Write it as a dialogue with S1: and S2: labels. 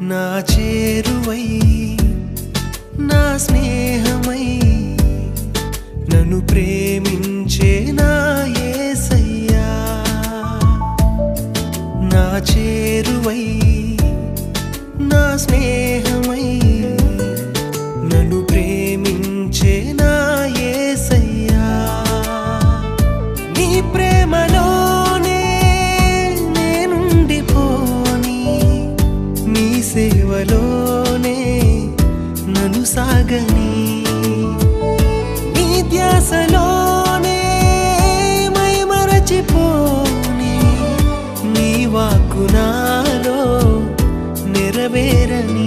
S1: నా చేరువై నా స్నేహమై నన్ను ప్రేమించే నా యేసయ్యా నా చేరువై నా స్నేహమై నన్ను ప్రేమించే నా యేసయ్యా నీ ప్రేమలోనే నేనుండిపోని నీ సేవలోనే నన్ను సాగని నీ ధ్యాసలోనే మైమరచిపోని నీ వాక్కు నాలో నెరవేరని